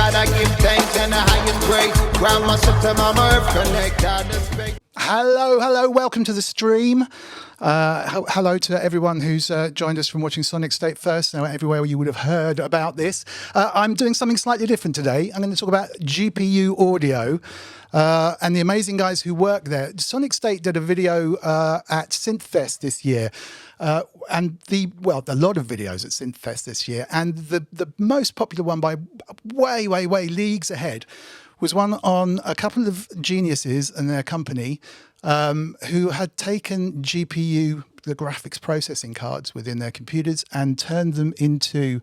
God, I give thanks and the highest praise. Ground myself to my earth, connect out the space. Hello, welcome to the stream. Hello to everyone who's joined us from watching Sonic State First. Now, everywhere you would have heard about this. I'm doing something slightly different today. I'm going to talk about GPU audio and the amazing guys who work there. Sonic State did a video at SynthFest this year. A lot of videos at SynthFest this year. And the most popular one by way leagues ahead was one on a couple of geniuses and their company who had taken GPU, the graphics processing cards within their computers, and turned them into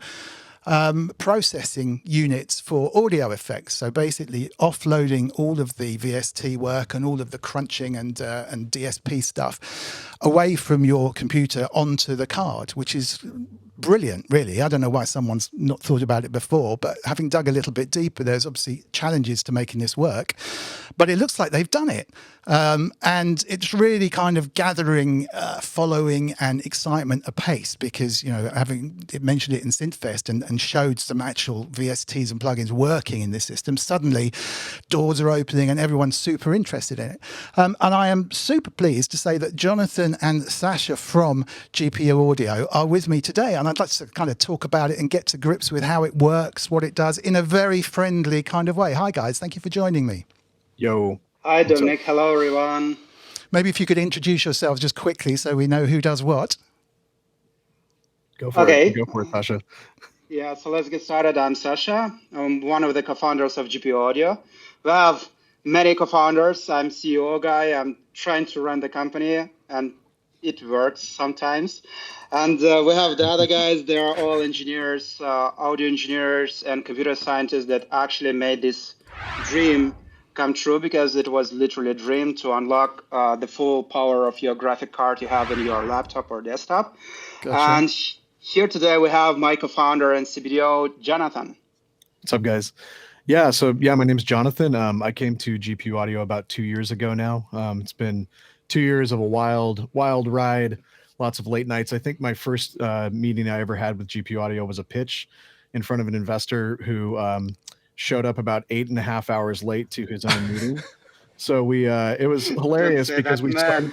processing units for audio effects. So basically offloading all of the VST work and all of the crunching and DSP stuff away from your computer onto the card, which is brilliant, really. I don't know why someone's not thought about it before, but having dug a little bit deeper, there's obviously challenges to making this work. But it looks like they've done it. And it's really kind of gathering following and excitement apace because, you know, having mentioned it in SynthFest and showed some actual VSTs and plugins working in this system, suddenly doors are opening and everyone's super interested in it. And I am super pleased to say that Jonathan and Sasha from GPU Audio are with me today. And I'd like to kind of talk about it and get to grips with how it works, what it does in a very friendly kind of way. Hi, guys. Thank you for joining me. Yo. Hi, Dominic. Hello, everyone. Maybe if you could introduce yourselves just quickly so we know who does what. Go for it. Go for it, Sasha. Yeah, so let's get started. I'm Sasha. I'm one of the co-founders of GPU Audio. We have many co-founders. I'm CEO guy. I'm trying to run the company, and it works sometimes. And we have the other guys. They are all engineers, audio engineers, and computer scientists that actually made this dream come true, because it was literally a dream to unlock the full power of your graphic card you have in your laptop or desktop. Gotcha. And here today we have my co-founder and CBDO, Jonathan. What's up, guys? Yeah, my name is Jonathan. I came to GPU Audio about 2 years ago now. It's been 2 years of a wild ride, lots of late nights. I think my first meeting I ever had with GPU Audio was a pitch in front of an investor who showed up about 8.5 hours late to his own meeting. So it was hilarious because we started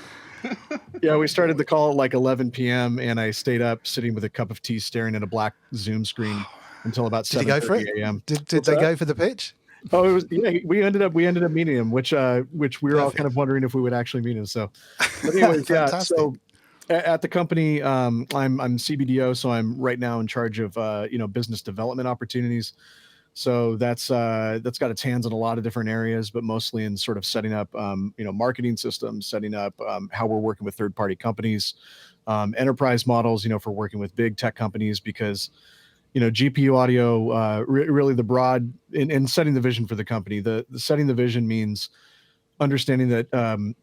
the call at like 11 p.m. and I stayed up sitting with a cup of tea staring at a black Zoom screen until about 7:30 a.m. Did they go for the pitch? Oh, it was, yeah, we ended up meeting him, which we were all kind of wondering if we would actually meet him. So but anyways, yeah, so at the company, I'm CBDO, so I'm right now in charge of business development opportunities. So that's got its hands in a lot of different areas, but mostly in sort of setting up, marketing systems, setting up how we're working with third-party companies, enterprise models, for working with big tech companies, because, GPU Audio, really the broad in setting the vision for the company. The setting the vision means understanding that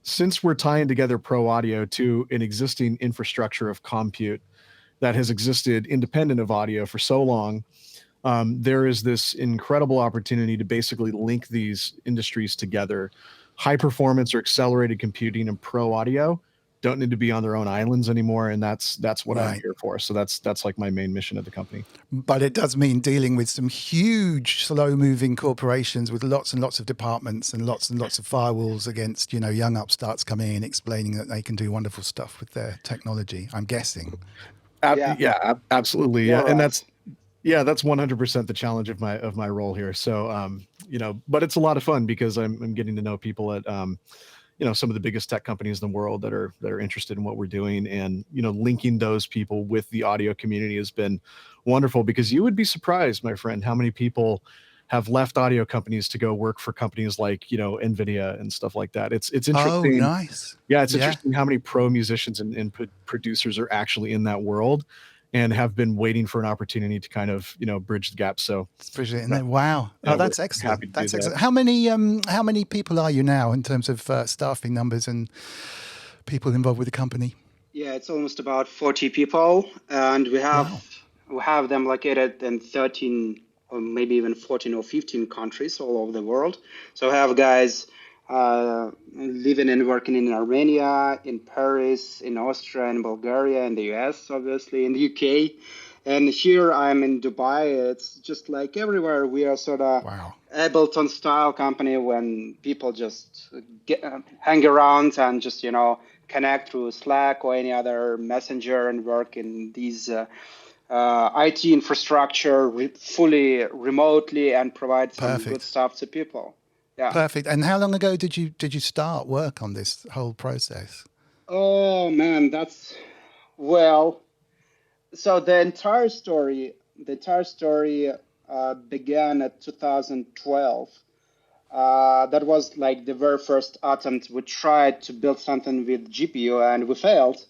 since we're tying together pro audio to an existing infrastructure of compute that has existed independent of audio for so long, there is this incredible opportunity to basically link these industries together. High performance or accelerated computing and pro audio don't need to be on their own islands anymore, and that's what I'm here for. So that's like my main mission at the company. But it does mean dealing with some huge, slow-moving corporations with lots and lots of departments and lots of firewalls against young upstarts coming in explaining that they can do wonderful stuff with their technology. I'm guessing. Yeah, absolutely. Yeah, and that's 100% the challenge of my role here. So, but it's a lot of fun because I'm getting to know people at, some of the biggest tech companies in the world that are interested in what we're doing, and, linking those people with the audio community has been wonderful, because you would be surprised, my friend, how many people have left audio companies to go work for companies like, NVIDIA and stuff like that. It's interesting. Oh, nice. Yeah. It's interesting how many pro musicians and producers are actually in that world, and have been waiting for an opportunity to kind of, bridge the gap. So wow. Oh, that's excellent. That's excellent. How many people are you now in terms of staffing numbers and people involved with the company? Yeah, it's almost about 40 people, and we have them located in 13 or maybe even 14 or 15 countries all over the world. So we have guys living and working in Armenia, in Paris, in Austria, in Bulgaria, in the US, obviously, in the UK, And here I'm in Dubai. It's just like everywhere. We are sort of Ableton style company when people just hang around and just, connect through Slack or any other messenger and work in these IT infrastructure fully remotely and provide some good stuff to people. Yeah. Perfect. And how long ago did you start work on this whole process? Oh man, so the entire story began at 2012. That was like the very first attempt. We tried to build something with GPU and we failed,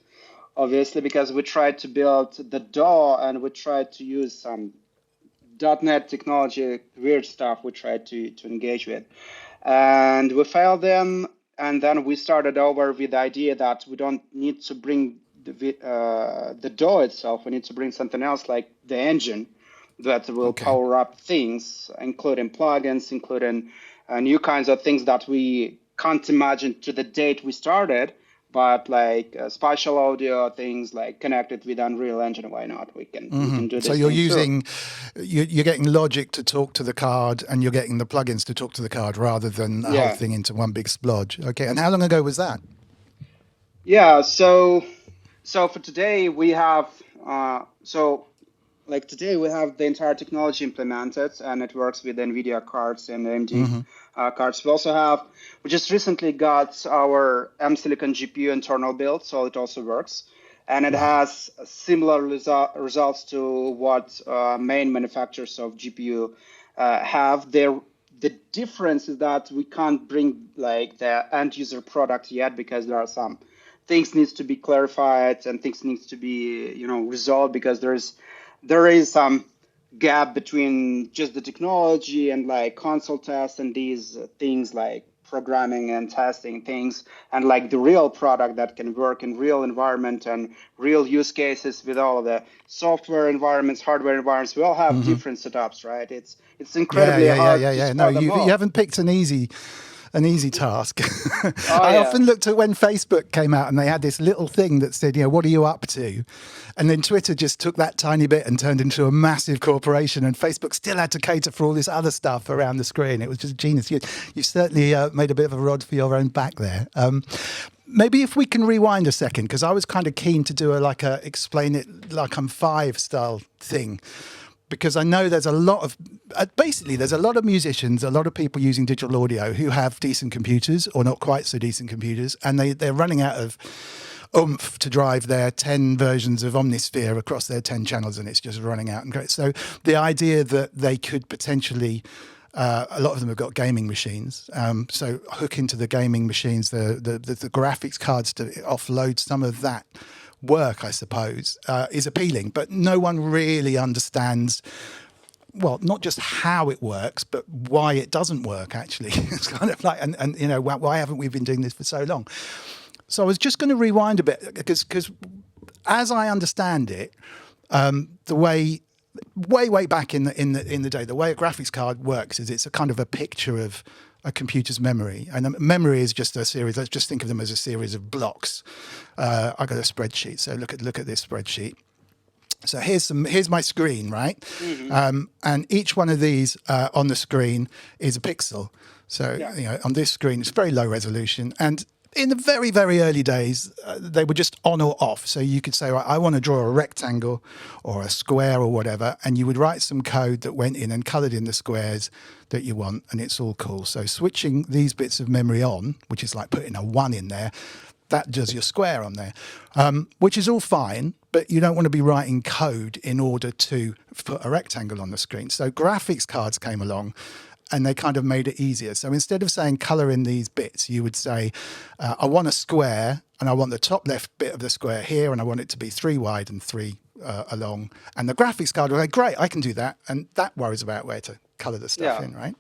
obviously, because we tried to build the DAW and we tried to use some .NET technology, weird stuff we tried to engage with. And we failed them. And then we started over with the idea that we don't need to bring the DAW itself. We need to bring something else like the engine that will power up things, including plugins, including new kinds of things that we can't imagine to the date we started, but like spatial audio things like connected with Unreal Engine. Why not? We can do this. So you're you're getting Logic to talk to the card and you're getting the plugins to talk to the card rather than the whole thing into one big splodge. Okay. And how long ago was that? Yeah. So for today we have, today we have the entire technology implemented and it works with NVIDIA cards and AMD cards. We just recently got our M-Silicon GPU internal build, so it also works. And it has similar results to what main manufacturers of GPU have. The difference is that we can't bring like the end user product yet because there are some things needs to be clarified and things needs to be resolved because there is some gap between just the technology and like console tests and these things like programming and testing things and like the real product that can work in real environment and real use cases with all of the software environments, hardware environments. We all have different setups, right? It's incredibly hard. No, you haven't picked an easy task. I often looked at when Facebook came out and they had this little thing that said, what are you up to? And then Twitter just took that tiny bit and turned into a massive corporation and Facebook still had to cater for all this other stuff around the screen. It was just genius. You certainly made a bit of a rod for your own back there. Maybe if we can rewind a second, because I was kind of keen to do a explain it like I'm five style thing. Because I know there's a lot of musicians, a lot of people using digital audio who have decent computers or not quite so decent computers, and they're running out of oomph to drive their 10 versions of Omnisphere across their 10 channels, and it's just running out. And great. So the idea that they could potentially, a lot of them have got gaming machines, so hook into the gaming machines, the graphics cards to offload some of that work, I suppose, is appealing, but no one really understands, well, not just how it works, but why it doesn't work, actually. It's kind of like, and why haven't we been doing this for so long? So I was just going to rewind a bit, because as I understand it, the way back in the day, the way a graphics card works is it's a kind of a picture of a computer's memory, and memory is just a series. Let's just think of them as a series of blocks. I got a spreadsheet, so look at this spreadsheet. So here's my screen, right? And each one of these on the screen is a pixel. So on this screen, it's very low resolution, and in the very, very early days, they were just on or off. So you could say, right, I want to draw a rectangle or a square or whatever, and you would write some code that went in and coloured in the squares that you want, and it's all cool. So switching these bits of memory on, which is like putting a 1 in there, that does your square on there, which is all fine, but you don't want to be writing code in order to put a rectangle on the screen. So graphics cards came along, and they kind of made it easier. So instead of saying color in these bits, you would say, I want a square, and I want the top left bit of the square here, and I want it to be 3 wide and 3 along. And the graphics card will say, great, I can do that. And that worries about where to color the stuff in, right?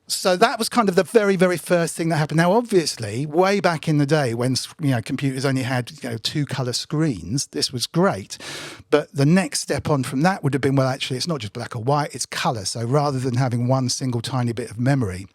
So that was kind of the very, very first thing that happened. Now, obviously, way back in the day when computers only had 2 color screens, this was great. But the next step on from that would have been, well, actually, it's not just black or white, it's color. So rather than having one single tiny bit of memory,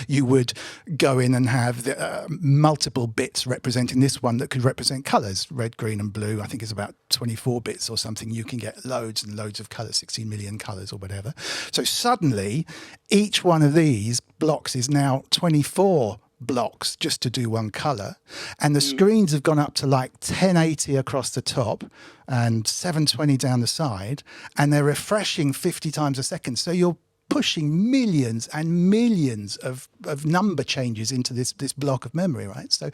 You would go in and have multiple bits representing this one that could represent colours, red, green and blue. I think it's about 24 bits or something. You can get loads and loads of colours, 16 million colours or whatever. So suddenly, each one of these blocks is now 24 blocks just to do one colour. And the screens have gone up to like 1080 across the top and 720 down the side. And they're refreshing 50 times a second. So you're pushing millions and millions of number changes into this block of memory, right? So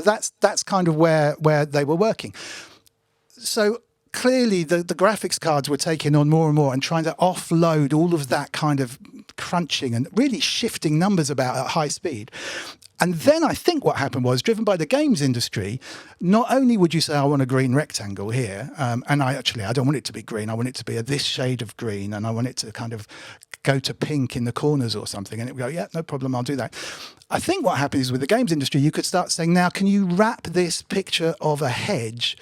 that's kind of where they were working. So clearly the graphics cards were taking on more and more and trying to offload all of that kind of crunching and really shifting numbers about at high speed. And then I think what happened was, driven by the games industry, not only would you say, I want a green rectangle here, and I don't want it to be green, I want it to be this shade of green, and I want it to kind of go to pink in the corners or something, and it would go, yeah, no problem, I'll do that. I think what happens is with the games industry, you could start saying, now, can you wrap this picture of a hedge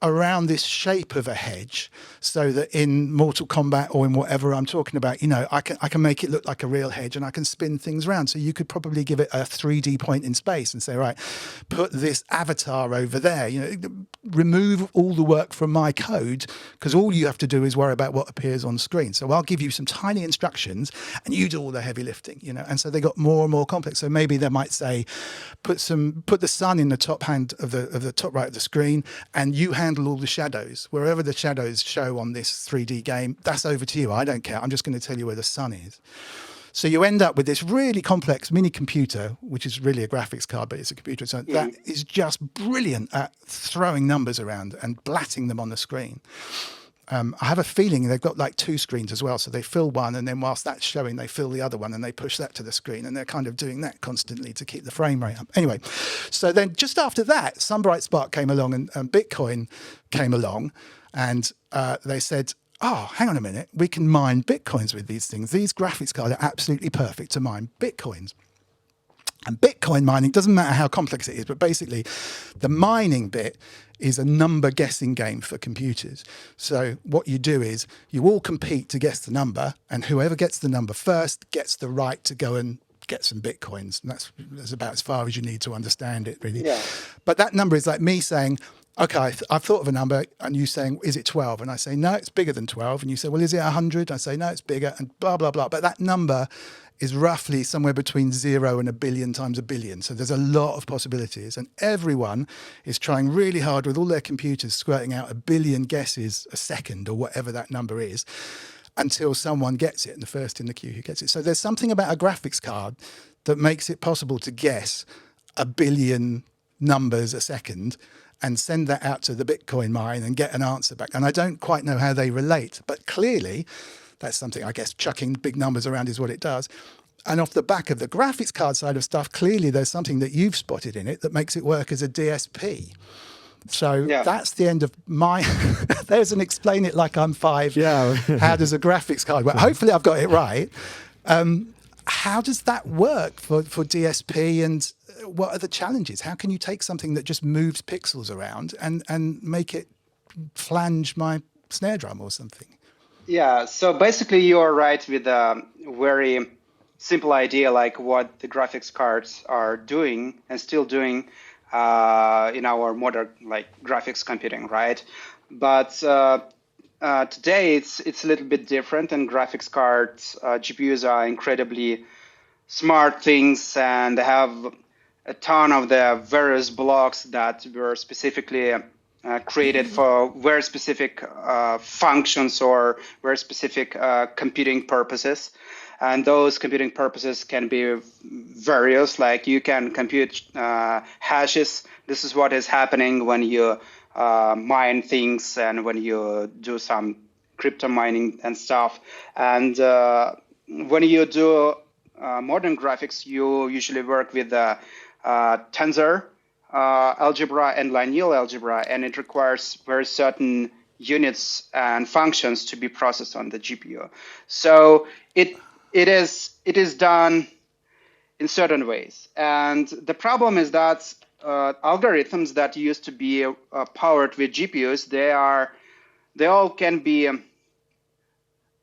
around this shape of a hedge so that in Mortal Kombat or in whatever I'm talking about, I can make it look like a real hedge and I can spin things around. So you could probably give it a 3D point in space and say, right, put this avatar over there, remove all the work from my code because all you have to do is worry about what appears on screen. So I'll give you some tiny instructions and you do all the heavy lifting, and so they got more and more complex. So maybe they might say, put the sun in the top hand of the top right of the screen and you handle all the shadows. Wherever the shadows show on this 3D game, that's over to you. I don't care. I'm just going to tell you where the sun is. So you end up with this really complex mini computer, which is really a graphics card, but it's a computer. So that is just brilliant at throwing numbers around and blatting them on the screen. I have a feeling they've got like two screens as well. So they fill one, and then whilst that's showing, they fill the other one, and they push that to the screen, and they're kind of doing that constantly to keep the frame rate up. Anyway, so then just after that, some bright spark came along, and Bitcoin came along, and they said, oh, hang on a minute, we can mine Bitcoins with these things. These graphics cards are absolutely perfect to mine Bitcoins. And Bitcoin mining, doesn't matter how complex it is, but basically the mining bit is a number guessing game for computers. So what you do is you all compete to guess the number, and whoever gets the number first gets the right to go and get some Bitcoins. And that's about as far as you need to understand it, really. Yeah. But that number is like me saying, okay, I've thought of a number, and you saying, is it 12? And I say, no, it's bigger than 12. And you say, well, is it 100? I say, no, it's bigger, and blah, blah, blah. But that number is roughly somewhere between 0 and 1 billion times 1 billion. So there's a lot of possibilities. And everyone is trying really hard with all their computers, squirting out 1 billion guesses a second or whatever that number is, until someone gets it, and the first in the queue who gets it. So there's something about a graphics card that makes it possible to guess 1 billion numbers a second and send that out to the Bitcoin mine and get an answer back. And I don't quite know how they relate, but clearly that's something, I guess, chucking big numbers around is what it does. And off the back of the graphics card side of stuff, clearly there's something that you've spotted in it that makes it work as a DSP. So that's the end of my, there's an explain it like I'm 5. Yeah. How does a graphics card work? Hopefully I've got it right. How does that work for DSP, and what are the challenges? How can you take something that just moves pixels around and make it flange my snare drum or something? Yeah, so basically you are right with a very simple idea like what the graphics cards are doing and still doing in our modern graphics computing, right? But today it's a little bit different, and graphics cards, GPUs are incredibly smart things and have a ton of the various blocks that were specifically created for very specific functions or very specific computing purposes. And those computing purposes can be various, like you can compute hashes. This is what is happening when you mine things and when you do some crypto mining and stuff. And when you do modern graphics, you usually work with tensor algebra and linear algebra, and it requires very certain units and functions to be processed on the GPU. So it is done in certain ways. And the problem is that algorithms that used to be powered with GPUs, they all can be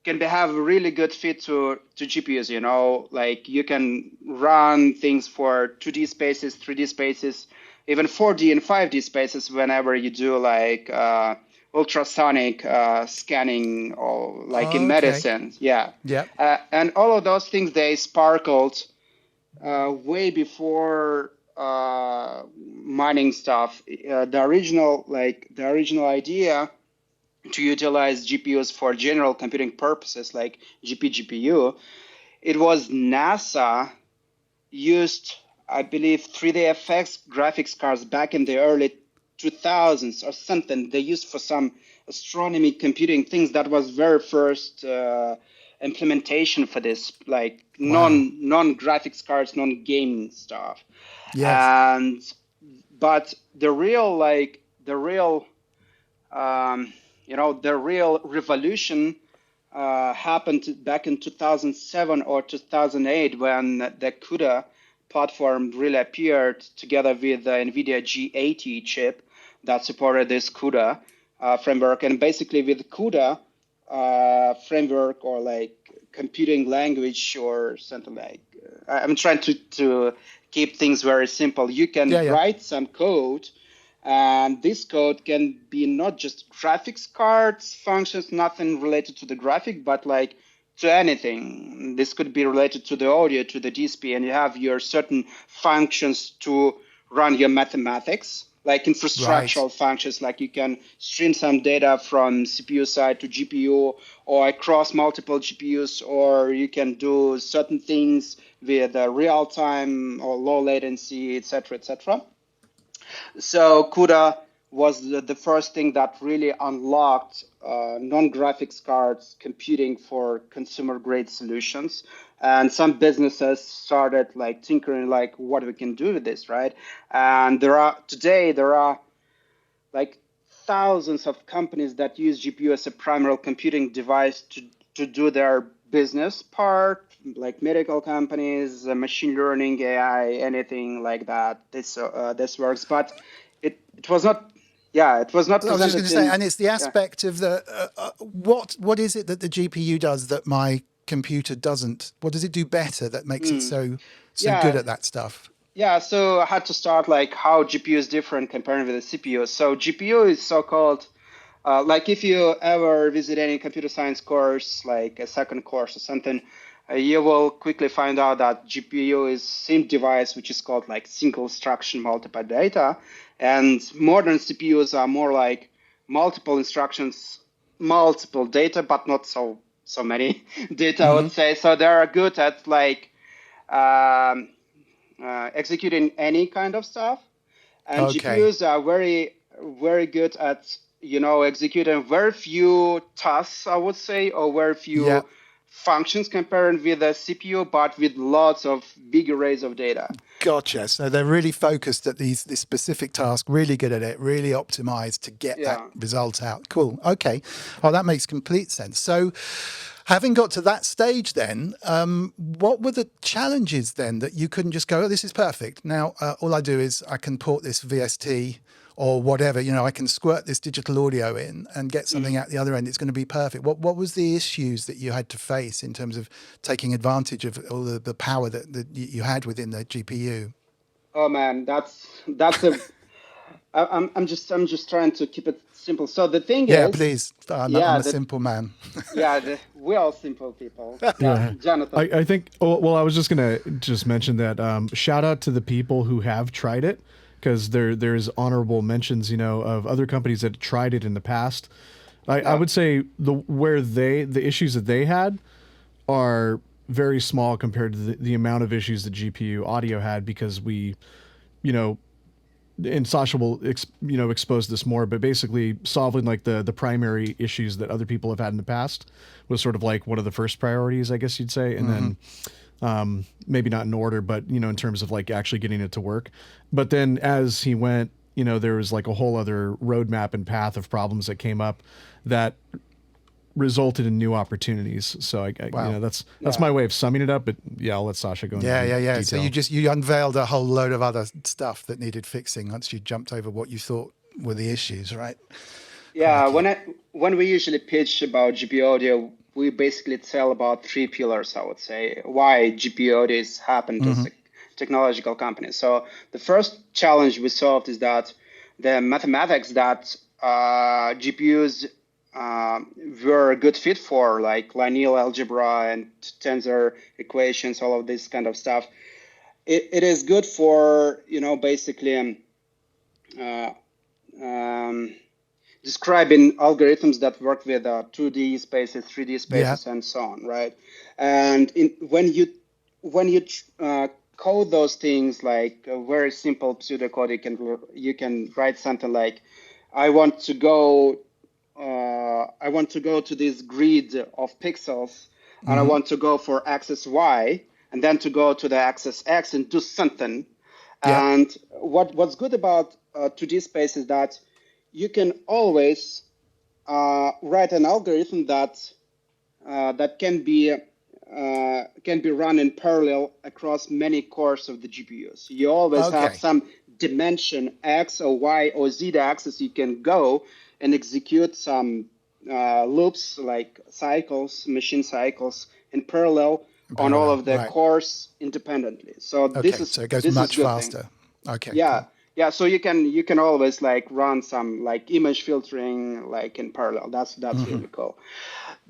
have a really good fit to GPUs, you know, like you can run things for 2D spaces, 3D spaces, even 4D and 5D spaces whenever you do like ultrasonic scanning or like in medicine. Yeah. And all of those things, they sparkled way before mining stuff. The original idea to utilize GPUs for general computing purposes like GPU, it was NASA used, I believe, 3D graphics cards back in the early 2000s or something. They used for some astronomy computing things. That was very first implementation for this, like non-graphics cards, non-game stuff. Yes. But the real revolution happened back in 2007 or 2008 when the CUDA platform really appeared together with the NVIDIA G80 chip that supported this CUDA framework. And basically with CUDA framework or like computing language or something like, I'm trying to keep things very simple. You can write some code, and this code can be not just graphics cards, functions, nothing related to the graphic, but like to anything. This could be related to the audio, to the DSP, and you have your certain functions to run your mathematics, like infrastructural functions, like you can stream some data from CPU side to GPU or across multiple GPUs, or you can do certain things with real time or low latency, etc., etc. So CUDA was the first thing that really unlocked non-graphics cards computing for consumer-grade solutions. And some businesses started like tinkering, like what we can do with this, right? And today there are like thousands of companies that use GPU as a primary computing device to do their business part, like medical companies, machine learning, AI, anything like that. This works, but it was not. Yeah, it was not. I was just going to say, and it's the aspect of the what is it that the GPU does that my computer doesn't? What does it do better that makes it so good at that stuff? Yeah, so I had to start like how GPU is different compared with the CPU. So GPU is so-called, like if you ever visit any computer science course, like a second course or something, you will quickly find out that GPU is same device, which is called like single instruction multiple data. And modern CPUs are more like multiple instructions, multiple data, but not so many data, I would say. So they are good at like executing any kind of stuff. And GPUs are very, very good at, executing very few tasks, I would say, or very few functions compared with a CPU, but with lots of big arrays of data. Gotcha. So they're really focused at this specific task, really good at it, really optimized to get that result out. Cool. Okay. Oh, that makes complete sense. So having got to that stage then, what were the challenges then that you couldn't just go, oh, this is perfect. Now, all I do is I can port this VST or whatever, I can squirt this digital audio in and get something out the other end. It's going to be perfect. What was the issues that you had to face in terms of taking advantage of all the power that you had within the GPU? Oh man, I'm just trying to keep it simple. So the thing is, please. I'm a simple man. We're all simple people. Jonathan. I think. Well, I was just gonna mention that. Shout out to the people who have tried it, because there's honorable mentions, of other companies that tried it in the past. I would say the issues that they had are very small compared to the amount of issues the GPU audio had, because we, and Sasha will expose this more, but basically solving like the primary issues that other people have had in the past was sort of like one of the first priorities, I guess you'd say, and then maybe not in order, but in terms of like actually getting it to work. But then as he went, there was like a whole other roadmap and path of problems that came up that resulted in new opportunities. So that's my way of summing it up, but I'll let Sasha go into detail. So you unveiled a whole load of other stuff that needed fixing once you jumped over what you thought were the issues, right? Yeah, when we usually pitch about GPU audio, we basically tell about three pillars, I would say, why GPU audio is happened as a technological company. So the first challenge we solved is that the mathematics that GPUs were a good fit for, like linear algebra and tensor equations, all of this kind of stuff. It is good for, basically describing algorithms that work with 2D spaces, 3D spaces, and so on, right? And when you code those things, like a very simple pseudocode, you can write something like, I want to go to this grid of pixels, and I want to go for axis Y, and then to go to the axis X and do something. Yeah. And what's good about 2D space is that you can always write an algorithm that can be run in parallel across many cores of the GPU. So you always have some dimension X or Y or Z axis you can go and execute some loops, like cycles, machine cycles, in parallel on all of the cores independently. So so it goes much faster. Okay. Yeah. Cool. Yeah, so you can always like run some like image filtering like in parallel. That's really cool.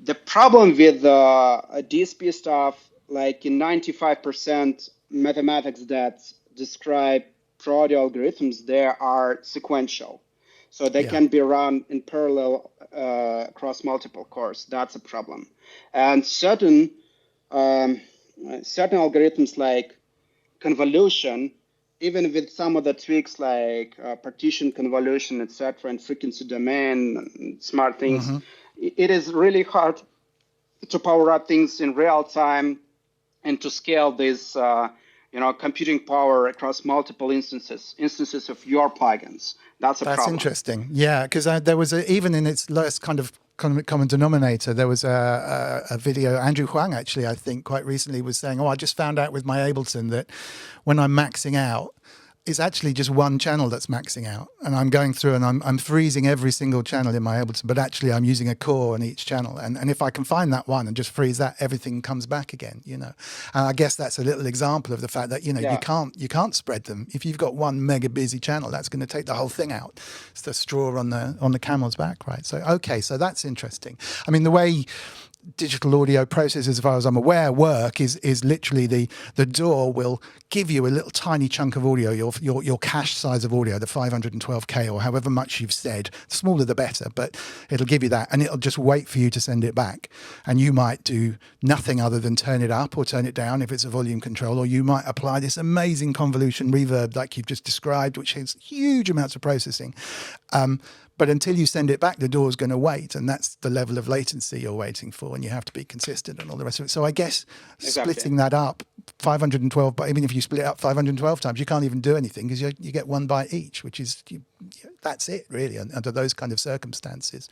The problem with DSP stuff, like in 95% mathematics that describe pro audio algorithms, they are sequential. So they can be run in parallel across multiple cores. That's a problem. And certain algorithms like convolution, even with some of the tricks like partition convolution, etc., and frequency domain, and smart things, it is really hard to power up things in real time and to scale this, computing power across multiple instances of your plugins. That's problem. That's interesting. Yeah, because there was even in its lowest kind of common denominator, there was a video, Andrew Huang actually, I think quite recently was saying, I just found out with my Ableton that when I'm maxing out, it's actually just one channel that's maxing out, and I'm going through and I'm freezing every single channel in my Ableton, but actually I'm using a core on each channel, and if I can find that one and just freeze that, everything comes back again, And I guess that's a little example of the fact that you can't spread them. If you've got one mega busy channel, that's going to take the whole thing out. It's the straw on the camel's back, right? So so that's interesting. I mean, the way digital audio processors, as far as I'm aware, work is literally the DAW will give you a little tiny chunk of audio, your cache size of audio, the 512K or however much you've said, the smaller the better, but it'll give you that, and it'll just wait for you to send it back. And you might do nothing other than turn it up or turn it down if it's a volume control, or you might apply this amazing convolution reverb like you've just described, which has huge amounts of processing. But until you send it back, the DAW is going to wait, and that's the level of latency you're waiting for, and you have to be consistent and all the rest of it. So I guess splitting that up, 512, but even if you split it up 512 times, you can't even do anything because you get one byte each, which is, that's it really under those kind of circumstances.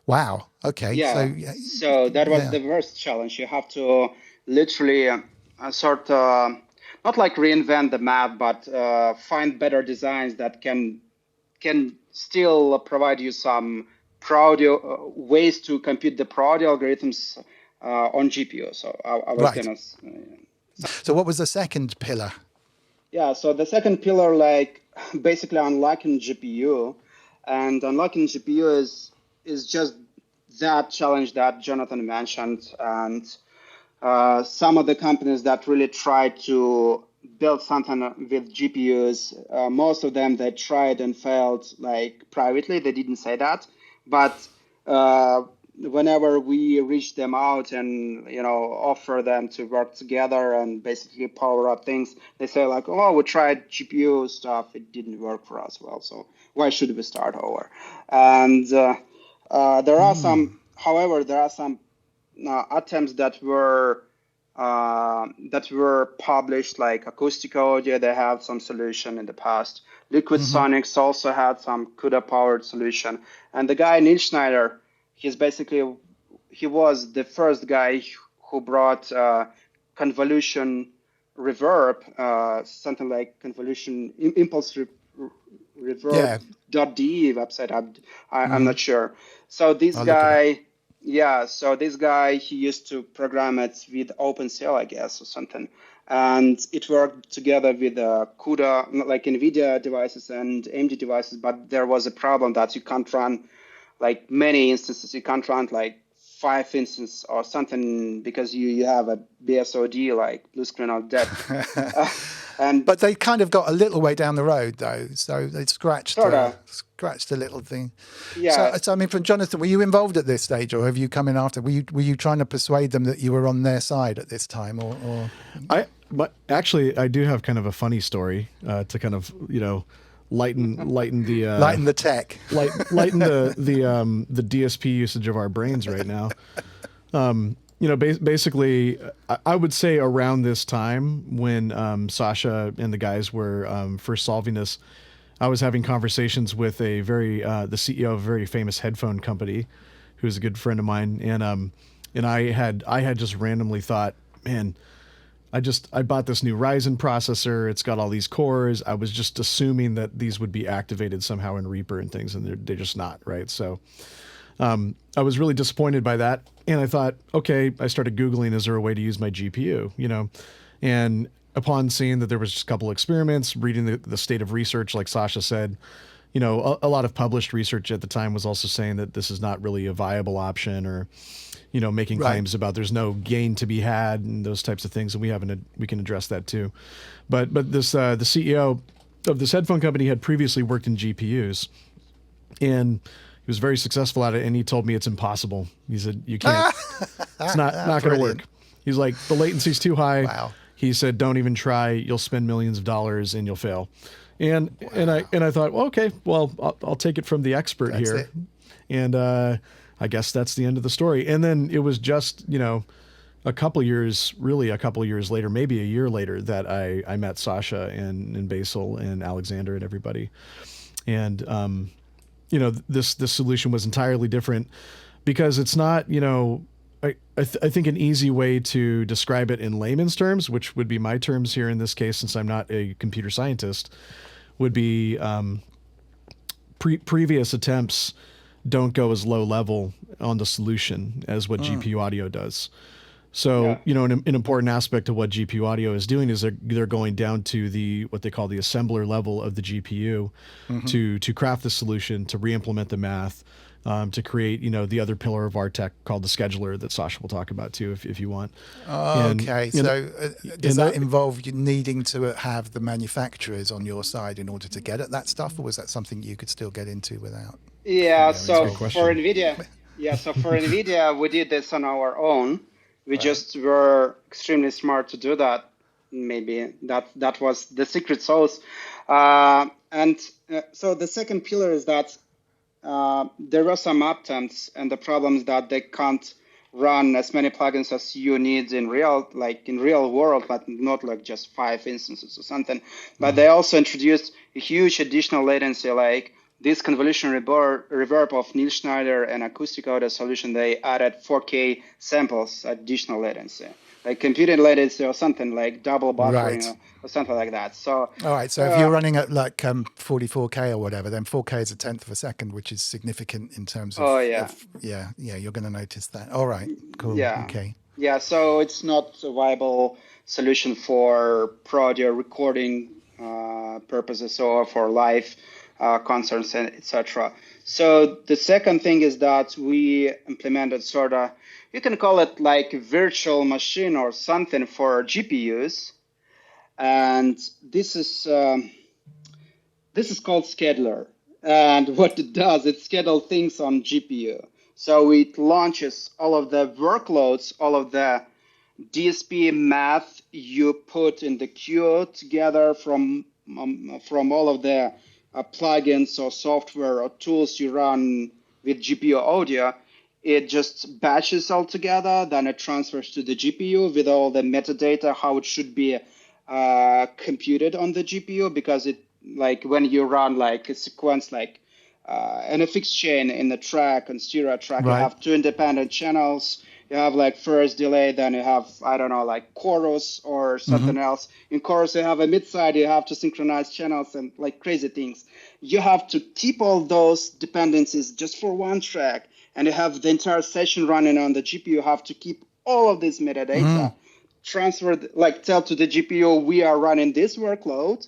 Wow. Okay. Yeah. So that was the first challenge. You have to literally not like reinvent the math, but find better designs that can still provide you some ways to compute the pro audio algorithms on GPU. So I was going to. So what was the second pillar? Yeah, so the second pillar, like basically unlocking GPU, and unlocking GPU is just that challenge that Jonathan mentioned, and some of the companies that really try to build something with GPUs, most of them, they tried and failed, like privately. They didn't say that, but whenever we reach them out and offer them to work together and basically power up things, they say like, we tried GPU stuff, it didn't work for us well, so why should we start over? And there are some attempts that were published, like Acoustic Audio. They have some solution in the past. Liquid Sonics also had some CUDA powered solution. And the guy, Neil Schneider, he was the first guy who brought convolution reverb, something like convolution impulse reverb.de website. I'm not sure. So this guy yeah, so this guy, he used to program it with OpenCL, I guess, or something. And it worked together with CUDA, like NVIDIA devices and AMD devices, but there was a problem that you can't run like many instances. You can't run like 5 instances or something because you have a BSOD, like blue screen of death. But they kind of got a little way down the road, though, so they scratched a little thing. Yeah. So I mean, from Jonathan, were you involved at this stage, or have you come in after? Were you trying to persuade them that you were on their side at this time, or? But actually, I do have kind of a funny story to kind of lighten the tech, lighten the DSP usage of our brains right now. Basically, I would say around this time when Sasha and the guys were first solving this, I was having conversations with the CEO of a very famous headphone company, who's a good friend of mine, and I had just randomly thought, man, I bought this new Ryzen processor. It's got all these cores. I was just assuming that these would be activated somehow in Reaper and things, and they're just not, right? So I was really disappointed by that. And I thought, okay, I started Googling, is there a way to use my GPU, And upon seeing that there was just a couple experiments, reading the state of research, like Sasha said, a lot of published research at the time was also saying that this is not really a viable option, or making claims about there's no gain to be had and those types of things. And we can address that too. But this the CEO of this headphone company had previously worked in GPUs, and he was very successful at it. And he told me it's impossible. He said, you can't, it's not going to work. He's like, the latency's too high. Wow. He said, don't even try. You'll spend millions of dollars and you'll fail. And I thought, well, okay, well, I'll take it from the expert here. And I guess that's the end of the story. And then it was just, a couple years later, maybe a year later, that I met Sasha and Basil and Alexander and everybody. And, this solution was entirely different because it's not, I think an easy way to describe it in layman's terms, which would be my terms here in this case, since I'm not a computer scientist, would be previous attempts don't go as low level on the solution as what GPU audio does. So, an important aspect of what GPU audio is doing is they're going down to what they call the assembler level of the GPU to craft the solution, to re-implement the math, to create, the other pillar of our tech called the scheduler that Sasha will talk about too, if you want. Okay. So does that involve you needing to have the manufacturers on your side in order to get at that stuff, or was that something you could still get into without? Yeah. So for NVIDIA, we did this on our own. We just were extremely smart to do that. Maybe that was the secret sauce. So the second pillar is that there were some attempts, and the problem is that they can't run as many plugins as you need in real world, but not like just 5 instances or something. But they also introduced a huge additional latency, like this convolution reverb of Neil Schneider and acoustic audio solution. They added 4K samples, additional latency, like computing latency or something, like double buffering or something like that. So all right. So if you're running at like 44K or whatever, then 4K is a tenth of a second, which is significant in terms of. You're going to notice that. All right. Cool. Yeah. Okay. Yeah. So it's not a viable solution for pro audio recording purposes or for live concerts, etc. So the second thing is that we implemented sort of, you can call it like a virtual machine or something for GPUs, and this is called scheduler. And what it does, it schedules things on GPU. So it launches all of the workloads, all of the DSP math you put in the queue together from all of the plugins or software or tools you run with GPU audio. It just batches all together, then it transfers to the GPU with all the metadata, how it should be computed on the GPU, because it, like when you run like a sequence, like an FX chain in the track and stereo track, you have 2 independent channels. You have like first delay, then you have, I don't know, like chorus or something else. In chorus, you have a mid-side, you have to synchronize channels and like crazy things. You have to keep all those dependencies just for one track and you have the entire session running on the GPU, you have to keep all of this metadata, tell to the GPU, we are running this workload,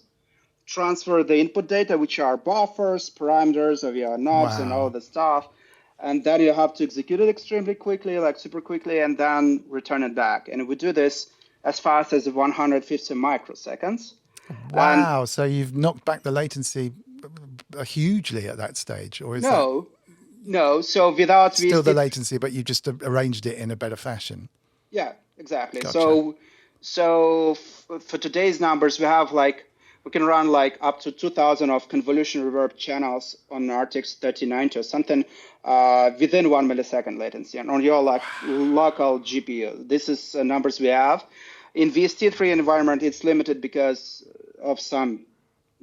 transfer the input data, which are buffers, parameters of your knobs and all the stuff. And then you have to execute it extremely quickly, like super quickly, and then return it back. And we do this as fast as 150 microseconds. Wow. So you've knocked back the latency hugely at that stage, or is No. So without still the latency, but you just arranged it in a better fashion. Yeah, exactly. Gotcha. So for today's numbers, we can run up to 2,000 of convolution reverb channels on RTX 3090 or something within 1 millisecond latency and on your local GPU. This is numbers we have. In VST3 environment, it's limited because of some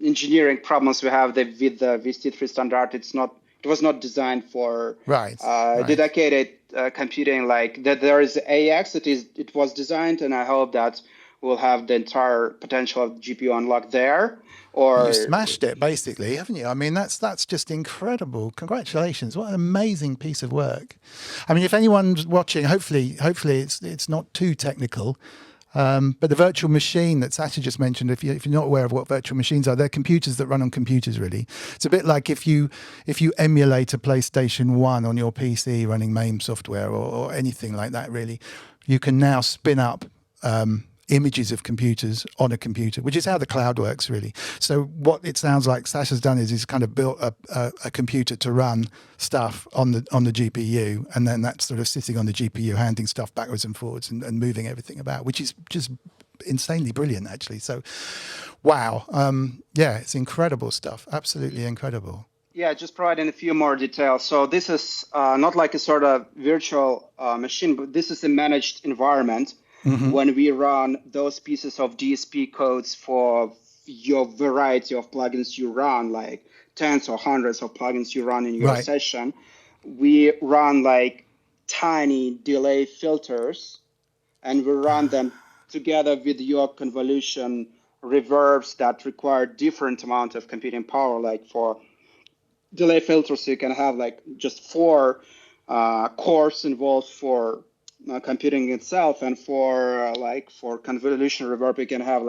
engineering problems we have with the VST3 standard. It was not designed for dedicated computing like that. There is AX. It was designed, and I hope that we'll have the entire potential of the GPU unlocked there. Or you smashed it, basically, haven't you? I mean, that's just incredible. Congratulations! What an amazing piece of work. I mean, if anyone's watching, hopefully it's not too technical. But the virtual machine that Sasha just mentioned, if you're not aware of what virtual machines are, they're computers that run on computers, really. It's a bit like if you emulate a PlayStation 1 on your PC running MAME software or anything like that, really, you can now spin up images of computers on a computer, which is how the cloud works, really. So what it sounds like Sasha's done is he's kind of built a computer to run stuff on the GPU, and then that's sort of sitting on the GPU, handing stuff backwards and forwards and moving everything about, which is just insanely brilliant, actually. So, wow. It's incredible stuff. Absolutely incredible. Yeah, just providing a few more details. So this is not like a sort of virtual machine, but this is a managed environment. When we run those pieces of DSP codes for your variety of plugins you run, like tens or hundreds of plugins you run in your session, we run tiny delay filters, and we run them together with your convolution reverbs that require different amount of computing power. Like for delay filters, you can have just 4 cores involved for computing itself, and for convolution reverb, you can have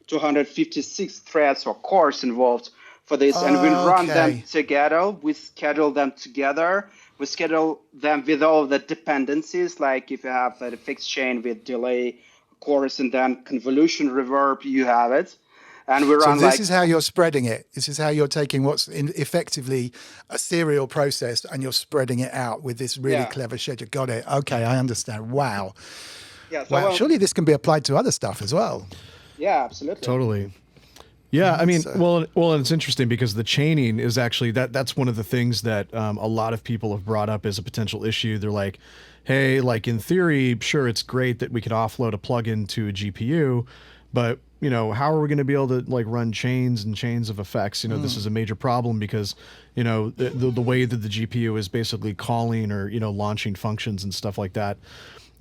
256 threads or cores involved for this, and we run them together. We schedule them together. We schedule them with all the dependencies, like if you have a fixed chain with delay, chorus, and then convolution reverb, you have it. And we run. So this is how you're spreading it. This is how you're taking what's effectively a serial process, and you're spreading it out with this really clever schedule. Got it. Okay, I understand. Wow. Yeah. So, wow. Surely this can be applied to other stuff as well. Yeah, absolutely. Totally. Yeah, I mean, well, and it's interesting because the chaining is actually that's one of the things that a lot of people have brought up as a potential issue. They're like, hey, in theory, sure, it's great that we can offload a plugin to a GPU, but how are we going to be able to run chains and chains of effects? This is a major problem because, the way that the GPU is basically calling or, launching functions and stuff like that.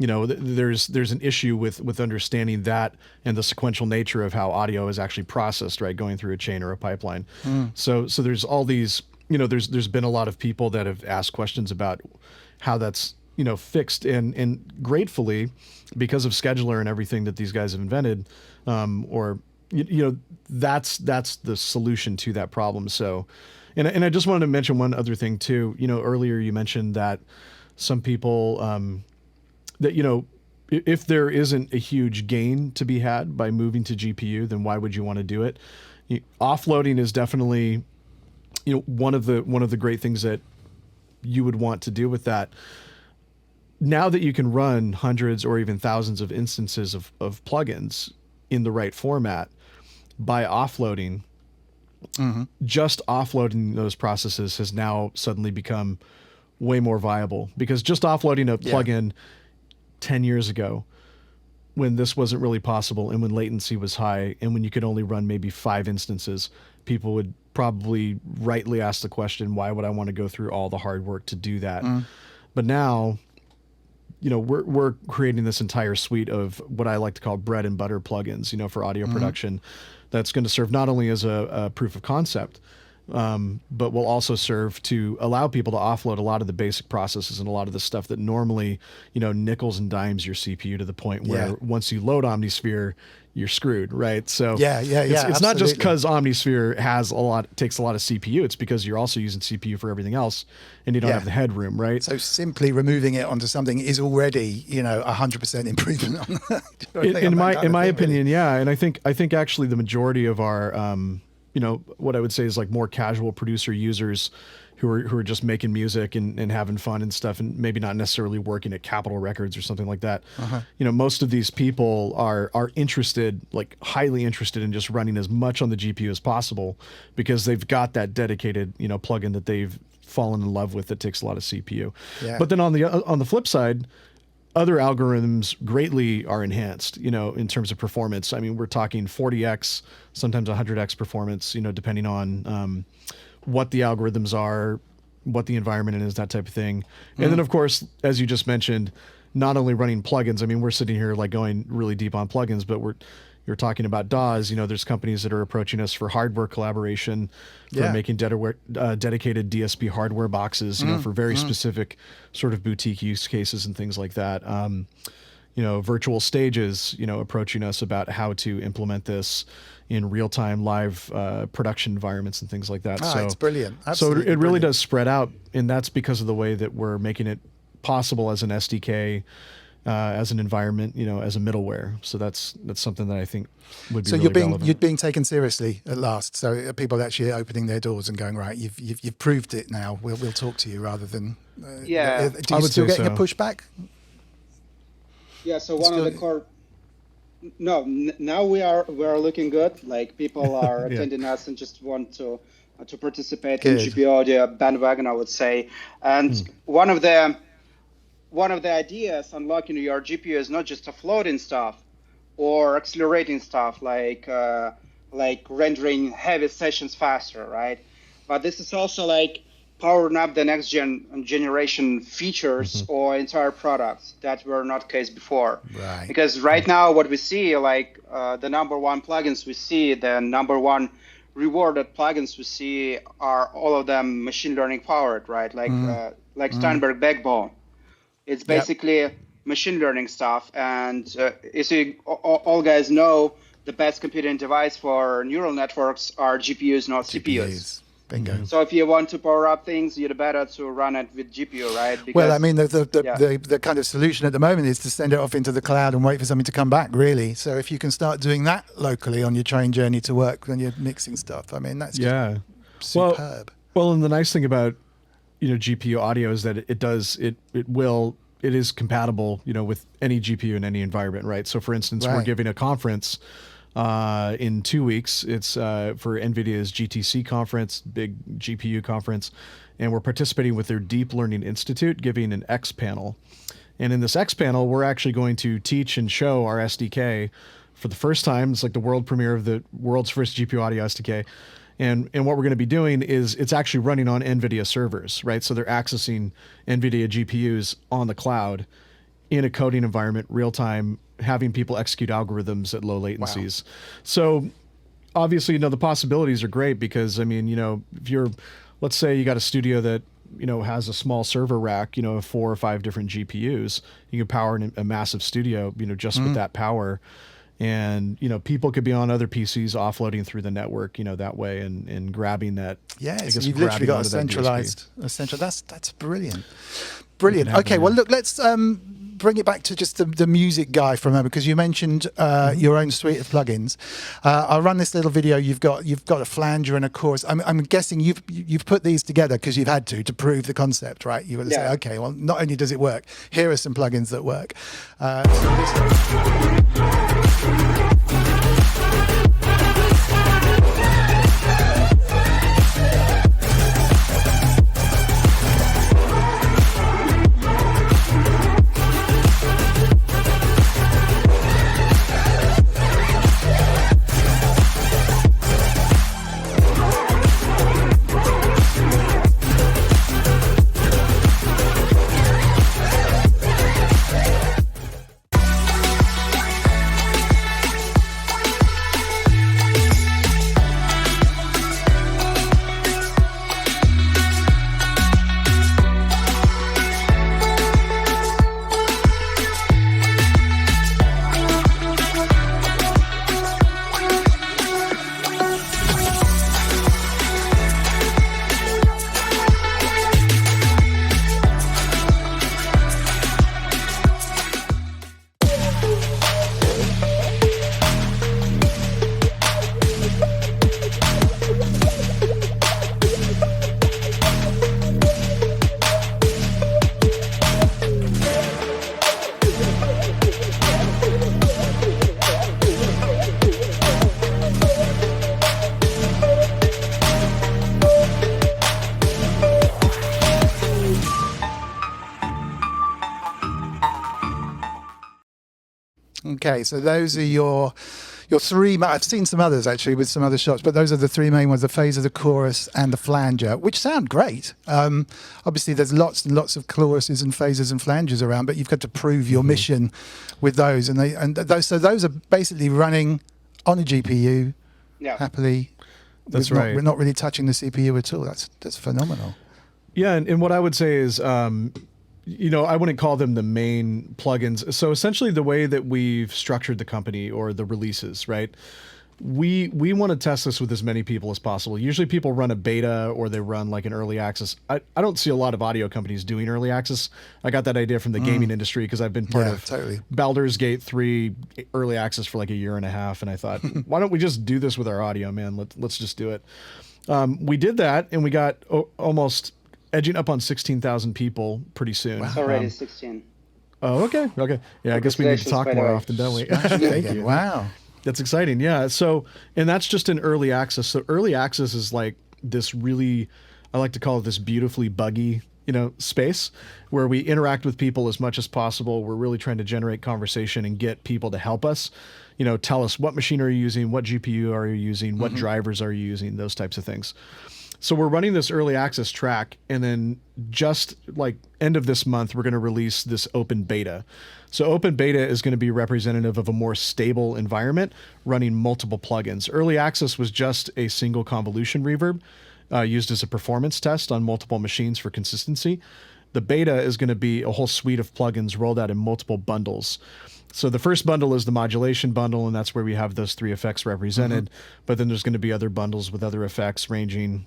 There's an issue with understanding that and the sequential nature of how audio is actually processed, right, going through a chain or a pipeline. So there's all these, there's been a lot of people that have asked questions about how that's, fixed, and gratefully, because of scheduler and everything that these guys have invented, that's the solution to that problem. So, and I just wanted to mention one other thing too. Earlier you mentioned that some people, that, if there isn't a huge gain to be had by moving to GPU, then why would you want to do it? Offloading is definitely, one of the great things that you would want to do with that. Now that you can run hundreds or even thousands of instances of plugins in the right format by offloading, just offloading those processes has now suddenly become way more viable, because just offloading a plugin 10 years ago, when this wasn't really possible and when latency was high and when you could only run maybe 5 instances, people would probably rightly ask the question, why would I want to go through all the hard work to do that? But now, we're creating this entire suite of what I like to call bread and butter plugins, for audio production, that's going to serve not only as a proof of concept, but will also serve to allow people to offload a lot of the basic processes and a lot of the stuff that normally, nickels and dimes your CPU to the point where once you load OmniSphere, you're screwed, right? So it's not just because OmniSphere takes a lot of CPU. It's because you're also using CPU for everything else, and you don't have the headroom, right? So simply removing it onto something is already, 100% improvement on that. In my opinion, yeah. And I think actually the majority of our, what I would say is like more casual producer users who are just making music and having fun and stuff, and maybe not necessarily working at Capitol Records or something like that. Most of these people are interested, like highly interested in just running as much on the GPU as possible because they've got that dedicated, plugin that they've fallen in love with that takes a lot of CPU. Yeah. But then on the flip side, other algorithms greatly are enhanced, in terms of performance. I mean, we're talking 40x, sometimes 100x performance, depending on what the algorithms are, what the environment is, that type of thing. And then, of course, as you just mentioned, not only running plugins. I mean, we're sitting here like going really deep on plugins, but you're talking about DAWs. There's companies that are approaching us for hardware collaboration, for making dedicated DSP hardware boxes, for very specific sort of boutique use cases and things like that. Virtual stages, approaching us about how to implement this in real-time live production environments and things like that. So it's brilliant. Absolutely so it really does spread out, and that's because of the way that we're making it possible as an SDK, as an environment, as a middleware. So that's something that I think would be so really relevant. you're being taken seriously at last. So people are actually opening their doors and going, right, you've proved it now. We'll talk to you rather than do you still getting a pushback? Yeah. So one of the core. No, now we're looking good. Like people are attending us and just want to participate in GPU audio bandwagon, I would say. And one of the ideas unlocking your GPU is not just offloading stuff or accelerating stuff like rendering heavy sessions faster, right? But this is also like powering up the next generation features or entire products that were not case before. Right. Because right now what we see, like the number one plugins we see, the number one rewarded plugins we see are all of them machine learning powered, right? Like Steinberg Backbone. It's basically machine learning stuff. And as you all guys know, the best computing device for neural networks are GPUs, not CPUs. Bingo. So if you want to power up things, you'd better to run it with GPU, right? Because, well, I mean, the kind of solution at the moment is to send it off into the cloud and wait for something to come back, really. So if you can start doing that locally on your train journey to work when you're mixing stuff, I mean, that's just superb. Well, and the nice thing about GPU audio is that it is compatible with any GPU in any environment, right? So for instance, we're giving a conference in 2 weeks. It's for NVIDIA's GTC conference, big GPU conference, and we're participating with their Deep Learning Institute, giving an X panel. And in this X panel, we're actually going to teach and show our SDK for the first time. It's like the world premiere of the world's first GPU audio SDK. And what we're going to be doing is it's actually running on NVIDIA servers, right? So they're accessing NVIDIA GPUs on the cloud in a coding environment, real time, having people execute algorithms at low latencies. Wow. So obviously, the possibilities are great because, I mean, if let's say you got a studio that, has a small server rack, of 4 or 5 different GPUs, you can power a massive studio, just with that power. And, people could be on other PCs offloading through the network, that way and grabbing that. Yeah, so you've literally got a centralized. That's brilliant. Brilliant. Okay, well, look, let's bring it back to just the music guy for a moment, because you mentioned your own suite of plugins. I'll run this little video. You've got a flanger and a chorus. I'm guessing you've put these together because you've had to prove the concept, right? You would say, okay, well, not only does it work, here are some plugins that work. Okay, so those are your three. I've seen some others actually with some other shots, but those are the three main ones: the phaser, the chorus, and the flanger, which sound great. Obviously, there's lots and lots of choruses and phasers and flangers around, but you've got to prove your mission with those, and those are basically running on a GPU happily. That's right. We're not really touching the CPU at all. That's phenomenal. Yeah, and what I would say is, I wouldn't call them the main plugins. So essentially the way that we've structured the company or the releases, right? We want to test this with as many people as possible. Usually people run a beta or they run like an early access. I don't see a lot of audio companies doing early access. I got that idea from the gaming industry because I've been part of Baldur's Gate 3 early access for like a year and a half. And I thought, why don't we just do this with our audio, man? Let's just do it. We did that and we got almost edging up on 16,000 people pretty soon. It's already 16. Oh, okay. Yeah, I guess we need to talk more often, don't we? Thank you. Wow. That's exciting. Yeah. So, and that's just in early access. So early access is like this really, I like to call it this beautifully buggy, space where we interact with people as much as possible. We're really trying to generate conversation and get people to help us, tell us what machine are you using? What GPU are you using? What drivers are you using? Those types of things. So we're running this early access track, and then just like end of this month, we're going to release this open beta. So open beta is going to be representative of a more stable environment running multiple plugins. Early access was just a single convolution reverb used as a performance test on multiple machines for consistency. The beta is going to be a whole suite of plugins rolled out in multiple bundles. So the first bundle is the modulation bundle, and that's where we have those three effects represented. But then there's going to be other bundles with other effects ranging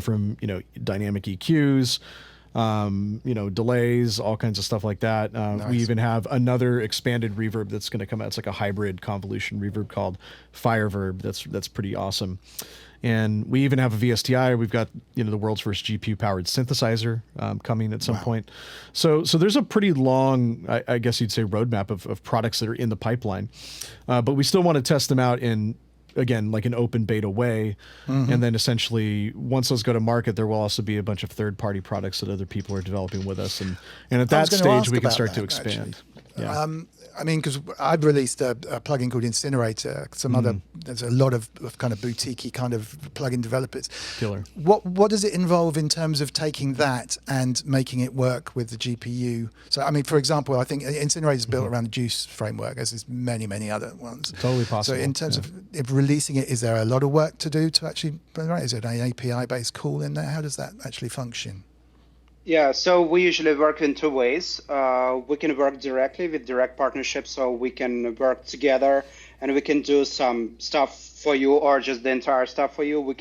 from, dynamic EQs, delays, all kinds of stuff like that. We even have another expanded reverb that's going to come out. It's like a hybrid convolution reverb called Fireverb. That's pretty awesome. And we even have a VSTI. We've got, the world's first GPU powered synthesizer coming at some point. So there's a pretty long, I guess you'd say, roadmap of products that are in the pipeline. But we still want to test them out in, again, like an open beta way. And then essentially once those go to market, there will also be a bunch of third-party products that other people are developing with us. And at that stage, we can start to expand. Yeah. Because I've released a plugin called Incinerator. There's a lot of kind of boutiquey kind of plugin developers. Killer. What does it involve in terms of taking that and making it work with the GPU? So, for example, I think Incinerator is built around the Juice framework, as is many, many other ones. Totally possible. So in terms of releasing it, is there a lot of work to do to actually, is it an API-based call in there? How does that actually function? Yeah, so we usually work in two ways. We can work directly with direct partnerships, so we can work together and we can do some stuff for you or just the entire stuff for you.